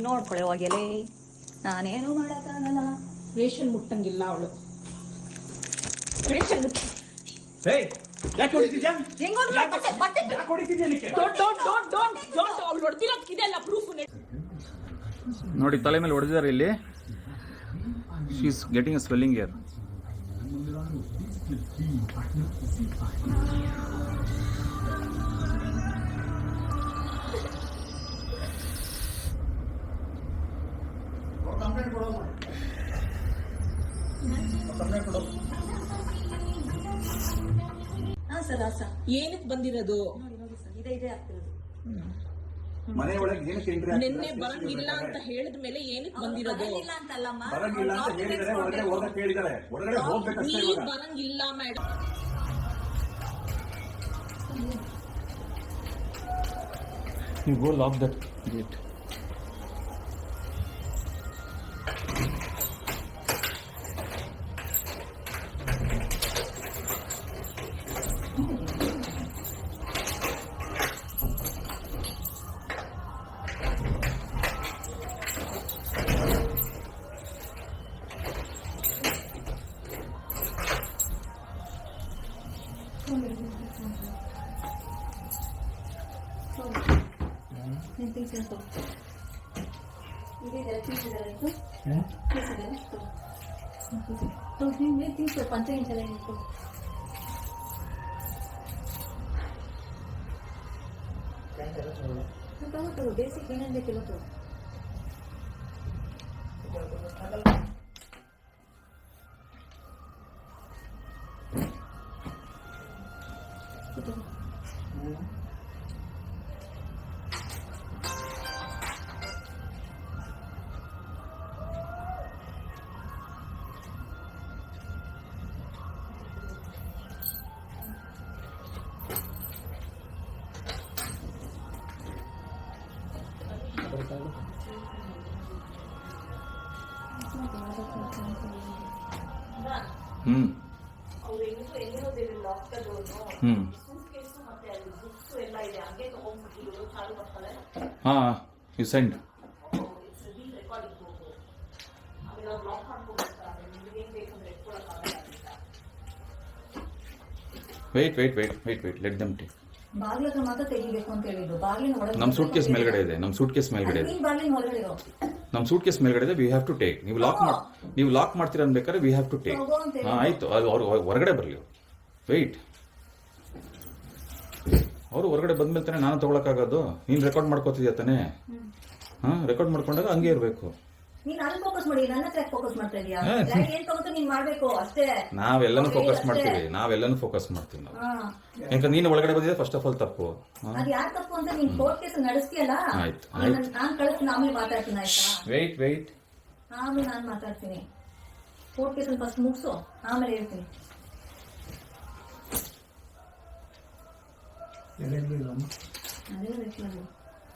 ನೋಡ್ಕೊಳೆ ಹೋಗ್ಯಲೇ, ನಾನೇನು ಮಾಡೋಕ್ಕಾಗಲ್ಲ. ರೇಷನ್ ಮುಟ್ಟಂಗಿಲ್ಲ ಅವಳು. ರೇಷನ್ ಯಾಕೆ ಹೊಡಿತಿದ್ಯಾ? ಅವ್ಳು ಹೊಡೆದಿರೋದಕ್ಕಿದೆಲ್ಲ ಪ್ರೂಫ್. ನೋಡಿ ತಲೆ ಮೇಲೆ ಹೊಡೆದಿದ್ದಾರೆ ಇಲ್ಲಿ. She is getting a swelling here. ಏನಕ್ಕೆ ಬಂದಿರೋದು? ಇದೇ ಆಗ್ತಿರೋದು. ಮನೆ ಒಳಗೆ ಏನಕ್ಕೆ ಎಂಟ್ರಿ ಆಗ್ತಿಲ್ಲ? ನಿನ್ನೆ ಬರಂಗಿಲ್ಲ ಅಂತ ಹೇಳಿದ ಮೇಲೆ ಏನಕ್ಕೆ ಬಂದಿರೋದು? ಬರಂಗಿಲ್ಲ ಅಂತಲ್ಲಮ್ಮ, ಬರಂಗಿಲ್ಲ ಅಂತ ಹೇಳಿದರೆ ಹೊರಗಡೆ ಹೋಗಕ್ಕೆ ಹೇಳಿದ್ದಾರೆ. ಹೊರಗಡೆ ಹೋಗ್ಬೇಕಷ್ಟೇ. ನೀವ್ ಬರಂಗಿಲ್ಲ madam. You go lock that gate. Basic ಏನೇನು ಬೇಕಿಲ್ಲ. You send. Wait. Let them take. ಬಾಗಿಲತ್ರ ಮಾತ್ರ ತೆಗಿಬೇಕು ಅಂತ ಹೇಳಿದ್ರು. ಬಾಗಿಲಿನ ಒಳಗೆ ನಮ್ಮ ಸೂಟ್ಕೇಸ್ ಮೇಲ್ಗಡೆ ಇದೆ. ನಮ್ಮ ಸೂಟ್ಕೇಸ್ ಮೇಲ್ಗಡೆ ಇದೆ. ಬಾಗಿಲಿನ ಒಳಗಡೆ ಇರೋ. ನಮ್ಮ ಸೂಟ್ಕೇಸ್ ಮೇಲ್ಗಡೆ ಇದೆ. We have to take. ನೀವು ಲಾಕ್ ಮಾಡ್ತೀರಾ ಅನ್ಬೇಕಾದ್ರೆ ವಿ ಹ್ಯಾವ್ ಟು ಟೇಕ್. ಆಯ್ತು, ಅವ್ರು ಹೊರಗಡೆ ಬರಲಿ. ವೆಯ್ಟ್, ಅವರು ಹೊರಗಡೆ ಬಂದ್ಮೇಲೆ ತಾನೆ ನಾನು ತಗೊಳಕ್ಕಾಗೋದು. ನೀನು ರೆಕಾರ್ಡ್ ಮಾಡ್ಕೋತಿದ್ಯಾ ತಾನೆ? ರೆಕಾರ್ಡ್ ಮಾಡ್ಕೊಂಡಾಗ ಹಂಗೆ ಇರಬೇಕು. ನೀನ್ ಅದನ್ನ ಫೋಕಸ್ ಮಾಡಿ, ನನ್ನ ಹತ್ರ ಫೋಕಸ್ ಮಾಡ್ತಾ ಇದೀಯಾ? ಏನ್ ತಗೋತ ನೀನ್ ಮಾಡ್ಬೇಕು ಅಷ್ಟೇ. ನಾವೆಲ್ಲನೂ ಫೋಕಸ್ ಮಾಡ್ತೀವಿ ನಾವು. ಯಾಕಂದ್ರೆ ನೀನು ಒಳಗಡೆ ಬಂದಿದೆ ಫಸ್ಟ್ ಆಫ್ ಆಲ್ ತಪ್ಪು. ಅದು ಯಾರು ತಪ್ಪು ಅಂತ ನೀನ್ ಕೋರ್ಟ್ ಕೇಸ್ ನಡೆಸ್ತೀಯಲ್ಲ. ಆಯ್ತು, ನಾನ್ ಕಳಿಸ್ತೀನಿ, ಆಮೇಲೆ ಮಾತಾಡ್ತೀನಿ. ಆಯ್ತಾ? ವೆಯ್ಟ್, ಆಮೇಲೆ ನಾನ್ ಮಾತಾಡ್ತೀನಿ. ಕೋರ್ಟ್ ಕೇಸ್ ಫಸ್ಟ್ ಮುಗಿಸು, ಆಮೇಲೆ ಹೇಳ್ತೀನಿ.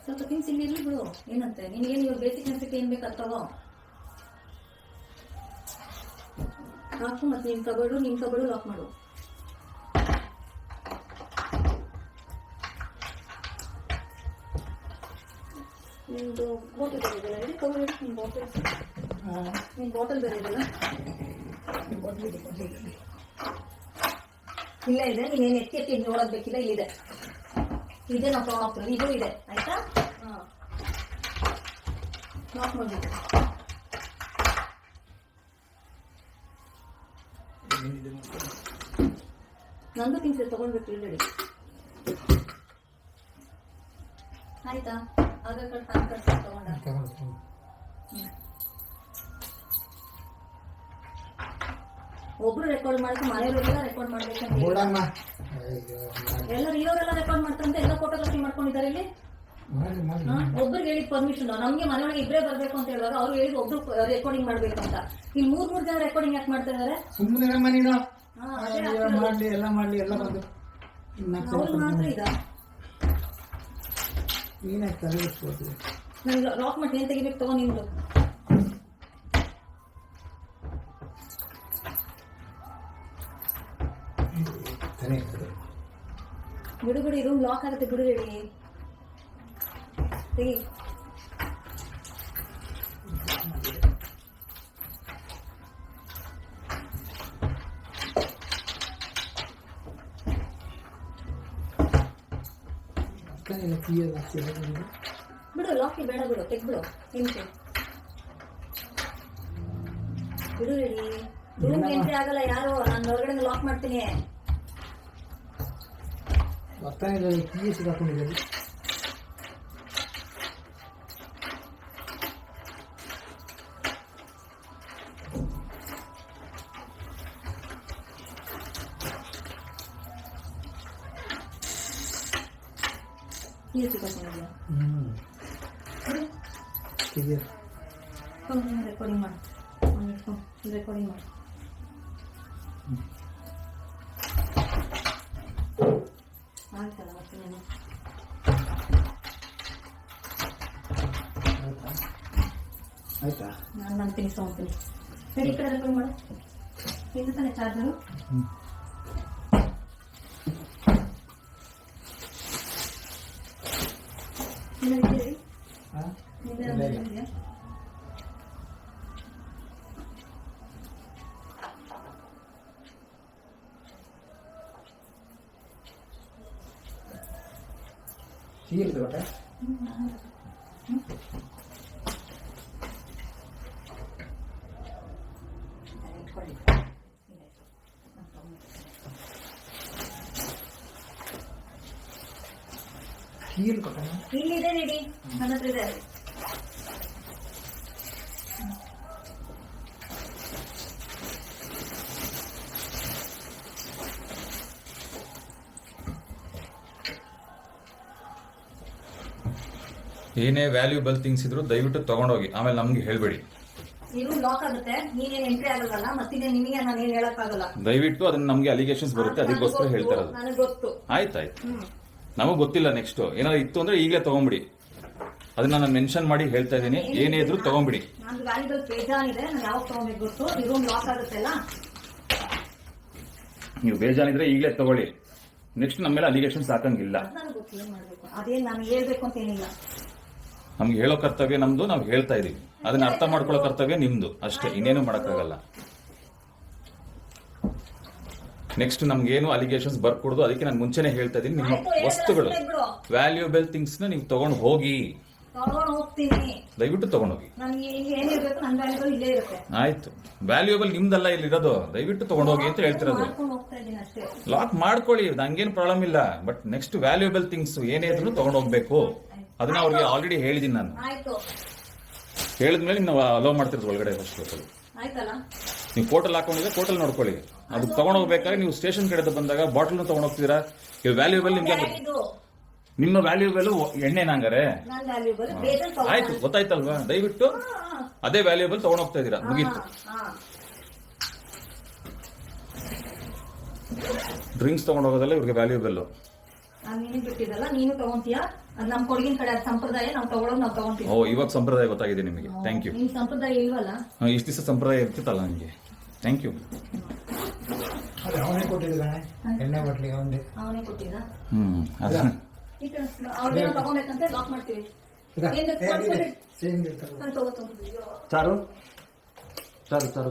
ಸ್ವಲ್ಪ ತಿನ್ಸಿ ಇಲ್ಲಿ ಇರ್ಲಿ ಬಿಡು. ಏನಂತೆ ನಿನ್ಗೇನು ಇವಾಗ ಬೇಸಿಕ್ ನೆಸಿಟಿ ಏನ್ ಬೇಕಾಗ್ತಾವೋ ಹಾಕು. ಮತ್ತೆ ನಿಮ್ ಕಬರ್ಡು ಲಾಕ್ ಮಾಡು. ನಿಮ್ದು ಬಾಟಲ್ ಬೇರೆ ಇದೆಯಲ್ಲ, ಹೇಳಿ ಕಬರ್ ಹೇಳಿ. ನಿಮ್ ಬಾಟಲ್ ಬೇರೆ ಇದೆಯಲ್ಲ, ಇಲ್ಲ ಇದೆ. ನೀನೇನು ಎತ್ತಿ ನೋಡೋದ್ ಬೇಕಿಲ್ಲ, ಇಲ್ಲಿದೆ. ಇದೆ ನಾವು ತಗೊಂಡು ಇದು ಇದೆ. ಆಯ್ತಾ? ಲಾಕ್ ಮಾಡ್ಬೇಕು. ನಂದು ತಿನ್ಸಿ ತಗೊಂಡ್ಬೇಕು ಇಲ್ಲಿ. ಆಯ್ತಾ? ಆಧಾರ್ ಕಾರ್ಡ್ ಪ್ಯಾನ್ ಕಾರ್ಡ್ ತಗೊಂಡ. ಒಬ್ರು ರೆಕಾರ್ಡ್ ಮಾಡಕ್ಕೆ ಮನೆಯವರೆಲ್ಲ ರೆಕಾರ್ಡ್ ಮಾಡ್ಬೇಕಂತ ಎಲ್ಲರೂ ಇರೋರೆಲ್ಲ ರೆಕಾರ್ಡ್ ಮಾಡ್ತಾರಂತ ಎಲ್ಲ ಫೋಟೋಗ್ರಫಿ ಮಾಡ್ಕೊಂಡಿದ್ದಾರೆ ಇಲ್ಲಿ. ಒಬ್ರಿಗೆ ಹೇಳಿದ ಪರ್ಮಿಷನ್. ನಮ್ಗೆ ಮನೆಯೊಳಗೆ ಇಬ್ಬರೇ ಬರ್ಬೇಕು ಅಂತ ಹೇಳುವಾಗ ಅವ್ರು ಹೇಳಿದ್ ಒಬ್ರು ರೆಕಾರ್ಡಿಂಗ್ ಮಾಡ್ಬೇಕಂತ. ಈ ಮೂರ್ ಜನ ರೆಕಾರ್ಡಿಂಗ್ ಯಾಕೆ ಮಾಡ್ತಾ ಇದಾರೆ? ಸುಮ್ಮನೆ ಮಾಡ್ಲಿ ಎಲ್ಲ ಬಂದು ಮಾತ್ರ ಇದ ನೀನ್ ಲಾಕ್ ಮಾಡಿ ಏನ್ ತೆಗಿಬೇಕು ತಗೋ ನಿಮ್ದು. ಬಿಡು ರೂಮ್ ಲಾಕ್ ಆಗುತ್ತೆ. ಬಿಡು ರೆಡಿ ತೆಗಿ. ಗೊತ್ತಾಗಿಲ್ಲ ಕೀ ಎಲ್ಲ ಹಾಕ್ತಿಲ್ಲ ನಿಮ್ಗೆ. ಬಿಡು ಲಾಕಿ ಬೇಡ ಬಿಡು ತೆಗ್ಬಿಡು ಎಂಟ್ರಿ ಬಿಡು ಹೇಳಿ ರೂಮ್ ಎಂಟ್ರಿ ಆಗಲ್ಲ ಯಾರು ನಾನು ಹೊರಗಡೆ ಲಾಕ್ ಮಾಡ್ತೀನಿ ಗೊತ್ತಾಗಿಲ್ಲ ಕೀ ಸಿಗಾಕೊಂಡಿದ್ದೀರಿ. ಕೀ ಸಿಕ್ಕಾಕೊಂಡಿದ್ಯಾ ತೆಗಿಯೋದು. ರೆಕಾರ್ಡಿಂಗ್ ಮಾಡು ರೆಕಾರ್ಡಿಂಗ್ ಮಾಡು ಆಯ್ತಲ್ಲ ಮತ್ತೆ ನಾನು ಆಯ್ತಾ ನಾನು ನಂಬ್ತೀನಿ ತೊಗೊತೀನಿ ಸರಿ ಈ ಕಡೆ ರೆಕಾರ್ಡ್ ಮಾಡು ಇದು ತಾನೇ ಚಾರ್ಜರು ನಿಮಗೆ ಹಾಂ ಇದೆಯಾ ಕೀ ಇರ್ತದೆ ಗೊತ್ತಾ ಕೀ ಇಲ್ಲ ಗೊತ್ತಾ ಇಲ್ಲಿದೆ ನೀಡಿ ನನ್ನ ಹತ್ರ ಇದೆ ಏನೇ ವ್ಯಾಲ್ಯೂಬಲ್ ಥಿಂಗ್ಸ್ ಇದ್ರು ದಯವಿಟ್ಟು ತಗೊಂಡೋಗಿ ಆಮೇಲೆ ನಮ್ಗೆ ಹೇಳ್ಬೇಡಿ. ಇದು ಲಾಕ್ ಆಗುತ್ತೆ ನೀನೇನ್ ಎಂಟ್ರಿ ಆಗಲ್ಲ ಮತ್ತಿದೆ ನಿಮಗೆ ನಾನು ಏನ್ ಹೇಳಕ್ಕಾಗಲ್ಲ ದಯವಿಟ್ಟು ಅದನ್ನ ನಮ್ಗೆ ಅಲಿಗೇಷನ್ಸ್ ಬರುತ್ತೆ ಅದಕ್ಕೋಸ್ಕರ ಹೇಳ್ತಾ ಇರೋದು. ನನಗೆ ಗೊತ್ತು ಆಯ್ತಾಯ್ತು ನಮಗ್ ಗೊತ್ತಿಲ್ಲ ನೆಕ್ಸ್ಟ್ ಏನಾದ್ರು ಇತ್ತು ಅಂದ್ರೆ ಈಗಲೇ ತಗೊಂಬಿಡಿ. ಅದನ್ನ ನಾನು ಮೆನ್ಷನ್ ಮಾಡಿ ಹೇಳ್ತಾ ಇದ್ದೀನಿ ಏನೇ ಇದ್ರು ತಗೊಂಬಿಡಿ. ನಂದು ವ್ಯಾಲ್ಯೂಬಲ್ ಬೇಜಾನಿದೆ ನಾನು ಯಾವಾಗ ತಗೋಬೇಕು ಗೊತ್ತು ಈ ರೂಮ್ ಲಾಕ್ ಆಗುತ್ತಲ್ಲ ನೀವು ಬೇಜಾನಿದ್ರೆ ಈಗಲೇ ತಗೊಳ್ಳಿ. ನೆಕ್ಸ್ಟ್ ನಮ್ಮ ಮೇಲೆ ಅಲಿಗೇಷನ್ಸ್ ಹಾಕಂಗಿಲ್ಲ. ಅದು ನನಗೆ ಗೊತ್ತು ಏನ್ ಮಾಡ್ಬೇಕು ಅದೇನ್ ನಾನು ಹೇಳ್ಬೇಕು ಅಂತ ಏನಿಲ್ಲ ನಮ್ಗೆ ಹೇಳೋ ಕರ್ತವ್ಯ ನಮ್ದು, ನಾವು ಹೇಳ್ತಾ ಇದೀವಿ. ಅದನ್ನ ಅರ್ಥ ಮಾಡ್ಕೊಳ್ಳೋ ಕರ್ತವ್ಯ ನಿಮ್ದು ಅಷ್ಟೇ, ಇನ್ನೇನು ಮಾಡಕ್ಕಾಗಲ್ಲ. ನೆಕ್ಸ್ಟ್ ನಮ್ಗೇನು ಅಲಿಗೇಷನ್ಸ್ ಬರ್ಕೊಡುದು, ಅದಕ್ಕೆ ನಾನು ಮುಂಚೆನೆ ಹೇಳ್ತಾ ಇದೀನಿ. ನಿಮ್ಮ ವಸ್ತುಗಳು ವ್ಯಾಲ್ಯೂಬಲ್ ಥಿಂಗ್ಸ್ ನ ನೀವು ತಗೊಂಡು ಹೋಗಿ, ತಗೊಂಡು ಹೋಗ್ತೀನಿ. ದಯವಿಟ್ಟು ತಗೊಂಡೋಗಿ. ನನಗೆ ಏನಿರ್ಬೇಕು ನನ್ನ ವ್ಯಾಲ್ಯೂಬಲ್ ಇಲ್ಲೇ ಇರುತ್ತೆ. ಆಯ್ತು, ವ್ಯಾಲ್ಯೂಬಲ್ ನಿಮ್ದಲ್ಲ ಇಲ್ಲಿರೋದು, ದಯವಿಟ್ಟು ತಗೊಂಡೋಗಿ ಅಂತ ಹೇಳ್ತಿರೋದು. ಮಾಡ್ಕೊಂಡು ಹೋಗ್ತಾ ಇದ್ದೀನಿ ಅಷ್ಟೇ. ಲಾಕ್ ಮಾಡ್ಕೊಳ್ಳಿ, ನಂಗೇನು ಪ್ರಾಬ್ಲಮ್ ಇಲ್ಲ. ಬಟ್ ನೆಕ್ಸ್ಟ್ ವ್ಯಾಲ್ಯೂಬಲ್ ಥಿಂಗ್ಸ್ ಏನೇ ಇದ್ರು ತಗೊಂಡು ಹೋಗ್ಬೇಕು. ಅದನ್ನ ಅವ್ರಿಗೆ ಆಲ್ರೆಡಿ ಹೇಳಿದೀನಿ ನಾನು. ಆಯ್ತು ಹೇಳಿದ್ಮೇಲೆ ನಾವು ಅಲೋ ಮಾಡ್ತಿರೋದು ಒಳಗಡೆ ಫಸ್ಟ್. ಆಯ್ತಲ್ಲ ನೀವು ಕೋಟಲ್ ಹಾಕೊಂಡಿದ್ರೆ ಕೋಟಲ್ ನೋಡ್ಕೊಳ್ಳಿ. ಅದು ತಗೊಂಡೋಗ್ಬೇಕಾದ್ರೆ ನೀವು ಸ್ಟೇಷನ್ ಕಡೆ ಬಂದಾಗ ಬಾಟಲ್ ತಗೊಂಡೋಗ್ತೀರಾ. ಇದು ವ್ಯಾಲ್ಯೂಬಲ್ ನಿಮ್ಗೆ, ಇದು ನಿಮ್ಮ ವ್ಯಾಲ್ಯೂಬಲ್ ಎಣ್ಣೆ ನಂಗಾರೆ. ನನ್ನ ವ್ಯಾಲ್ಯೂಬಲ್ ಬೇಜಾನ್ ಆಯ್ತು, ಗೊತ್ತಾಯ್ತಲ್ವಾ? ದಯವಿಟ್ಟು ಅದೇ ವ್ಯಾಲ್ಯೂಬಲ್ ತಗೊಂಡೋಗ್ತಾ ಇದೀರಾ, ಮುಗೀತು. ಡ್ರಿಂಕ್ಸ್ ತಗೊಂಡೋಗೋದಲ್ಲ ಇವ್ರಿಗೆ ವ್ಯಾಲ್ಯೂಬಲ್. ನಾನು ನೀನು ಬಿಟ್ಟಿದ್ದಲ್ಲ, ನೀನು ತಗೊಂತೀಯಾ? ಅದು ನಮ್ಮ ಕೊಡಗಿನ ಕಡೆ ಅದು ಸಂಪ್ರದಾಯ, ನಾವು ತಗೊಳೋದು ನಾವು ತಗೊಂತೀವಿ. ಓ, ಇವಾಗ ಸಂಪ್ರದಾಯ ಗೊತ್ತಾಗಿದೆ ನಿಮಗೆ. Thank you. ನಿಮ್ ಸಂಪ್ರದಾಯ ಇಲ್ವಲ್ಲ? ಇಷ್ಟು ದಿವಸ ಸಂಪ್ರದಾಯ ಇರ್ತಿತ್ತಲ್ಲ ನನಗೆ. Thank you. ಅದೇ ಅವನೇ ಕೊಟ್ಟಿದ್ದಾನೆ ಎಣ್ಣೆ ಬಾಟ್ಲಿಗೆ ಅವನೇ. ಅವನೇ ಕೊಟ್ಟಿದ್ದ. ಅದ ಈ ಕಡೆ ಅವ್ರೇನೋ ತಗೋಬೇಕಂತ ಲಾಕ್ ಮಾಡ್ತೀವಿ. ಸೇಮ್ ಇರ್ತದೆ. ನಾನು ತಗೋತೀನಿ. ಚಾರು ಚಾರು ಚಾರು